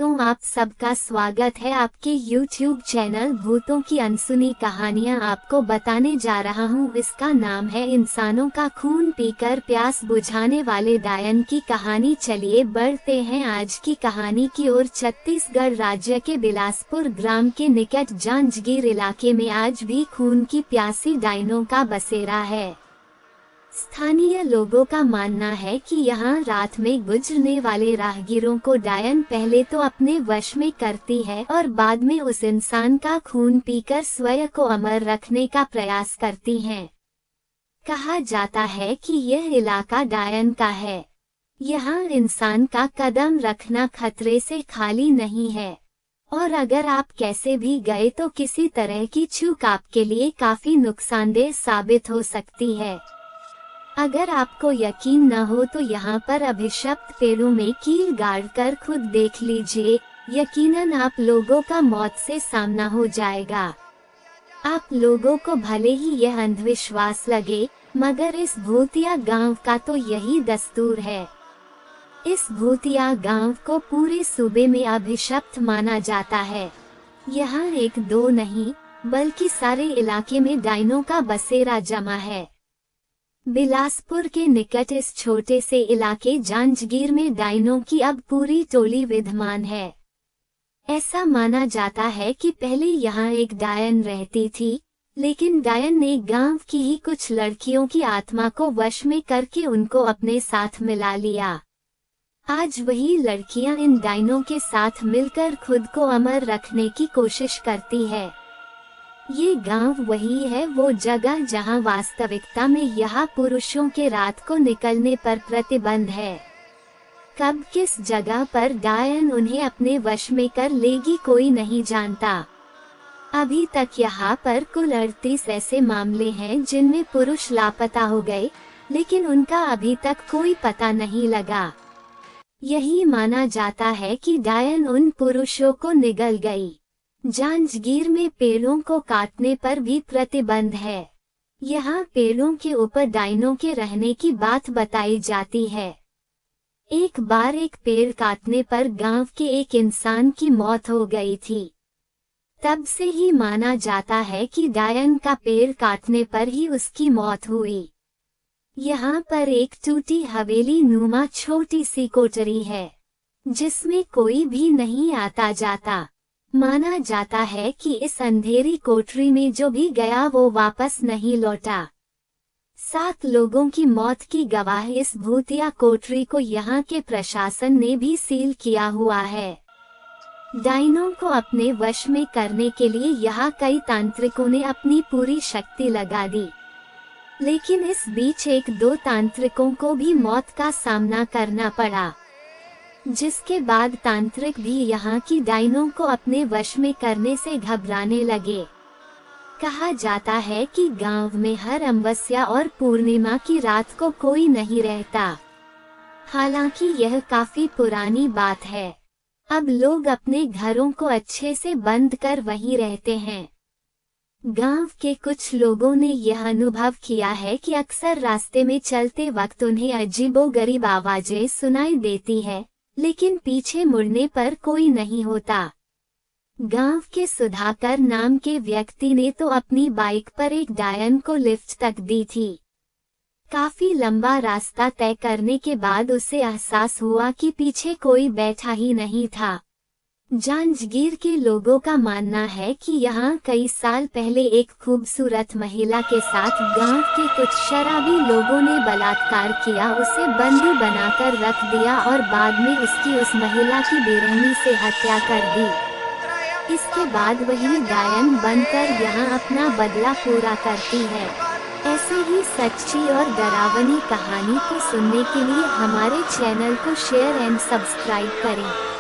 दोस्तों, आप सबका स्वागत है आपके YouTube चैनल भूतों की अनसुनी कहानियां। आपको बताने जा रहा हूं, इसका नाम है इंसानों का खून पीकर प्यास बुझाने वाले डायन की कहानी। चलिए बढ़ते हैं आज की कहानी की ओर। छत्तीसगढ़ राज्य के बिलासपुर ग्राम के निकट जांजगीर इलाके में आज भी खून की प्यासी डायनों का बसेरा है। स्थानीय लोगों का मानना है कि यहाँ रात में गुजरने वाले राहगीरों को डायन पहले तो अपने वश में करती है और बाद में उस इंसान का खून पीकर स्वयं को अमर रखने का प्रयास करती हैं। कहा जाता है कि यह इलाका डायन का है। यहाँ इंसान का कदम रखना खतरे से खाली नहीं है और अगर आप कैसे भी गए तो किसी तरह की चूक आपके लिए काफी नुकसानदेह साबित हो सकती है। अगर आपको यकीन न हो तो यहाँ पर अभिशप्त पेड़ों में कील गाड़कर खुद देख लीजिए, यकीनन आप लोगों का मौत से सामना हो जाएगा। आप लोगों को भले ही यह अंधविश्वास लगे, मगर इस भूतिया गांव का तो यही दस्तूर है। इस भूतिया गांव को पूरे सूबे में अभिशप्त माना जाता है। यहाँ एक दो नहीं बल्कि सारे इलाके में डायनों का बसेरा जमा है। बिलासपुर के निकट इस छोटे से इलाके जांजगीर में डायनों की अब पूरी टोली विद्यमान है। ऐसा माना जाता है कि पहले यहाँ एक डायन रहती थी, लेकिन डायन ने गांव की ही कुछ लड़कियों की आत्मा को वश में करके उनको अपने साथ मिला लिया। आज वही लड़कियां इन डायनों के साथ मिलकर खुद को अमर रखने की कोशिश करती है। ये गांव वही है, वो जगह जहां वास्तविकता में यहाँ पुरुषों के रात को निकलने पर प्रतिबंध है। कब किस जगह पर डायन उन्हें अपने वश में कर लेगी कोई नहीं जानता। अभी तक यहाँ पर कुल 38 ऐसे मामले हैं जिनमें पुरुष लापता हो गए, लेकिन उनका अभी तक कोई पता नहीं लगा। यही माना जाता है कि डायन उन पुरुषों को निगल गई। जांजगीर में पेड़ों को काटने पर भी प्रतिबंध है। यहाँ पेड़ों के ऊपर डायनों के रहने की बात बताई जाती है। एक बार एक पेड़ काटने पर गांव के एक इंसान की मौत हो गई थी। तब से ही माना जाता है कि डायन का पेड़ काटने पर ही उसकी मौत हुई। यहाँ पर एक टूटी हवेली नुमा छोटी सी कोठरी है, जिसमें कोई भी नहीं आता जाता। माना जाता है कि इस अंधेरी कोठरी में जो भी गया वो वापस नहीं लौटा। 7 लोगों की मौत की गवाह इस भूतिया कोठरी को यहाँ के प्रशासन ने भी सील किया हुआ है। डायनों को अपने वश में करने के लिए यहाँ कई तांत्रिकों ने अपनी पूरी शक्ति लगा दी, लेकिन इस बीच 1-2 तांत्रिकों को भी मौत का सामना करना पड़ा, जिसके बाद तांत्रिक भी यहाँ की डायनों को अपने वश में करने से घबराने लगे। कहा जाता है कि गांव में हर अमावस्या और पूर्णिमा की रात को कोई नहीं रहता। हालांकि यह काफी पुरानी बात है। अब लोग अपने घरों को अच्छे से बंद कर वहीं रहते हैं। गांव के कुछ लोगों ने यह अनुभव किया है कि अक्सर रास्ते में चलते वक्त उन्हें अजीबोगरीब आवाजें सुनाई देती है, लेकिन पीछे मुड़ने पर कोई नहीं होता। गांव के सुधाकर नाम के व्यक्ति ने तो अपनी बाइक पर एक डायन को लिफ्ट तक दी थी। काफी लंबा रास्ता तय करने के बाद उसे एहसास हुआ कि पीछे कोई बैठा ही नहीं था। जांजगीर के लोगों का मानना है कि यहाँ कई साल पहले एक खूबसूरत महिला के साथ गांव के कुछ शराबी लोगों ने बलात्कार किया, उसे बंदी बनाकर रख दिया और बाद में उसकी उस महिला की बेरहमी से हत्या कर दी। इसके बाद वही डायन बनकर यहाँ अपना बदला पूरा करती है। ऐसे ही सच्ची और डरावनी कहानी को सुनने के लिए हमारे चैनल को शेयर एंड सब्सक्राइब करें।